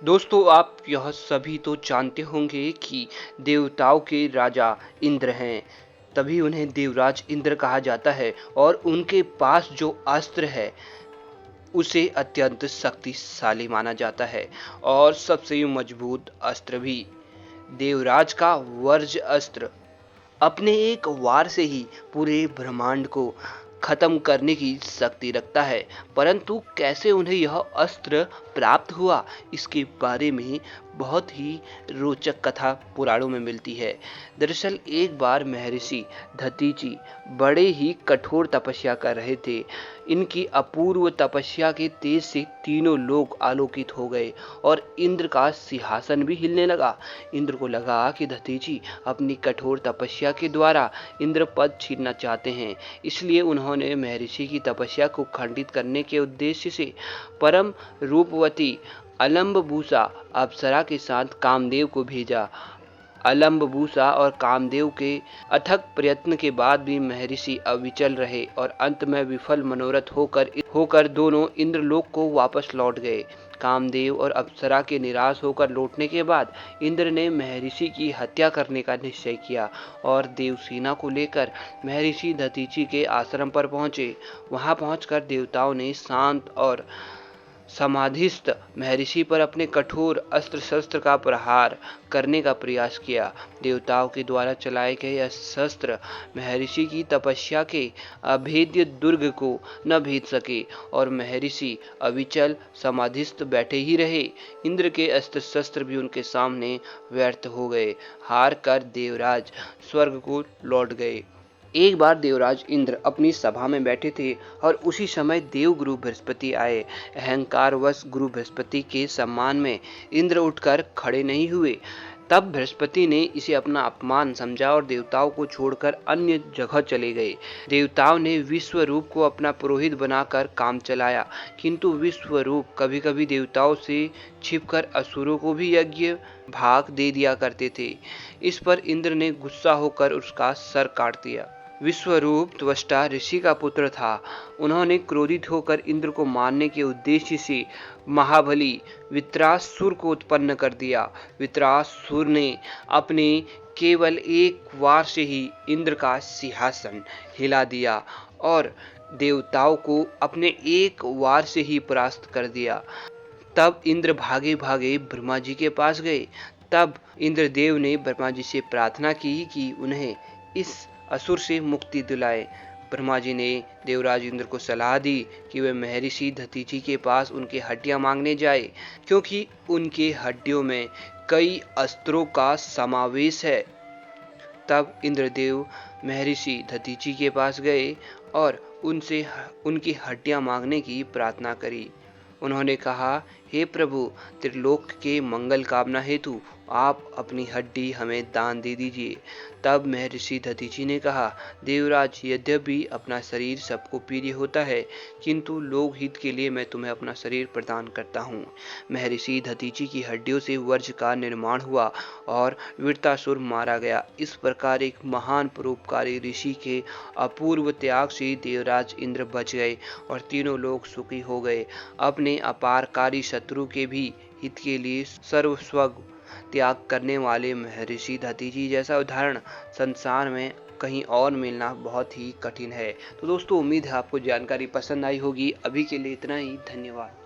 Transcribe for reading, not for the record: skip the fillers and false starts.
दोस्तों, आप यह सभी तो जानते होंगे कि देवताओं के राजा इंद्र हैं, तभी उन्हें देवराज इंद्र कहा जाता है और उनके पास जो अस्त्र है, उसे अत्यंत शक्तिशाली माना जाता है और सबसे मजबूत अस्त्र भी। देवराज का वज्र अस्त्र अपने एक वार से ही पूरे ब्रह्मांड को खत्म करने की शक्ति रखता है। परंतु कैसे उन्हें यह अस्त्र प्राप्त हुआ, इसके बारे में बहुत ही रोचक कथा पुराणों में मिलती है। दरअसल एक बार महर्षि दधीचि बड़े ही कठोर तपस्या कर रहे थे। इनकी अपूर्व तपस्या के तेज से तीनों लोग आलोकित हो गए और इंद्र का सिंहासन भी हिलने लगा। इंद्र को लगा कि दधीचि अपनी कठोर तपस्या के द्वारा इंद्र पद छीनना चाहते हैं, इसलिए उन्होंने महर्षि की तपस्या को खंडित करने के उद्देश्य से परम रूपवती अलम्बुसा अप्सरा के साथ कामदेव को भेजा। अलम्बुसा और कामदेव के अथक प्रयत्न के बाद भी महर्षि अविचल रहे और अंत में विफल मनोरथ होकर दोनों इंद्रलोक को वापस लौट गए। कामदेव और अप्सरा के निराश होकर लौटने के बाद इंद्र ने महर्षि की हत्या करने का निश्चय किया और देवसेना को लेकर महर्षि दधीचि के आश्रम पर पहुंचे। वहां पहुंचकर देवताओं ने शांत और समाधिस्थ महर्षि पर अपने कठोर अस्त्र शस्त्र का प्रहार करने का प्रयास किया। देवताओं के द्वारा चलाए गए यह शस्त्र महर्षि की तपस्या के अभेद्य दुर्ग को न भेद सके और महर्षि अविचल समाधिस्थ बैठे ही रहे। इंद्र के अस्त्र शस्त्र भी उनके सामने व्यर्थ हो गए। हार कर देवराज स्वर्ग को लौट गए। एक बार देवराज इंद्र अपनी सभा में बैठे थे और उसी समय देवगुरु बृहस्पति आए। अहंकारवश गुरु बृहस्पति के सम्मान में इंद्र उठकर खड़े नहीं हुए। तब बृहस्पति ने इसे अपना अपमान समझा और देवताओं को छोड़कर अन्य जगह चले गए। देवताओं ने विश्वरूप को अपना पुरोहित बनाकर काम चलाया, किंतु विश्वरूप कभी कभी देवताओं से छिपकर असुरों को भी यज्ञ भाग दे दिया करते थे। इस पर इंद्र ने गुस्सा होकर उसका सर काट दिया। विश्वरूप त्वष्टा ऋषि का पुत्र था। उन्होंने क्रोधित होकर इंद्र को मारने के उद्देश्य से महाबली वित्रासुर को उत्पन्न कर दिया। वित्रासुर ने अपने केवल एक वार से ही इंद्र का सिंहासन हिला दिया और देवताओं को अपने एक वार से ही परास्त कर दिया। तब इंद्र भागे भागे ब्रह्मा जी के पास गए। तब इंद्रदेव ने ब्रह्मा जी से प्रार्थना की कि उन्हें इस असुर से मुक्ति दिलाए। ब्रह्मा जी ने देवराज इंद्र को सलाह दी कि वे महर्षि दधीचि के पास उनकी हड्डियां मांगने जाए, क्योंकि उनके हड्डियों में कई अस्त्रों का समावेश है। तब इंद्रदेव महर्षि दधीचि के पास गए और उनसे उनकी हड्डियां मांगने की प्रार्थना करी। उन्होंने कहा, हे प्रभु, त्रिलोक के मंगल कामना हेतु आप अपनी हड्डी हमें दान दे दीजिए। तब महर्षि दधीचि ने कहा, देवराज, यद्यपि अपना शरीर सबको प्रिय होता है, किंतु लोक हित के लिए मैं तुम्हें अपना शरीर प्रदान करता हूँ। महर्षि दधीचि की हड्डियों से वज्र का निर्माण हुआ और वृत्रासुर मारा गया। इस प्रकार एक महान परोपकारी ऋषि के अपूर्व त्याग से देवराज इंद्र बच गए और तीनों लोग सुखी हो गए। अपने अपारकारी शत्रु के भी हित के लिए सर्वस्व त्याग करने वाले महर्षि दधीचि जैसा उदाहरण संसार में कहीं और मिलना बहुत ही कठिन है। तो दोस्तों, उम्मीद है आपको जानकारी पसंद आई होगी। अभी के लिए इतना ही। धन्यवाद।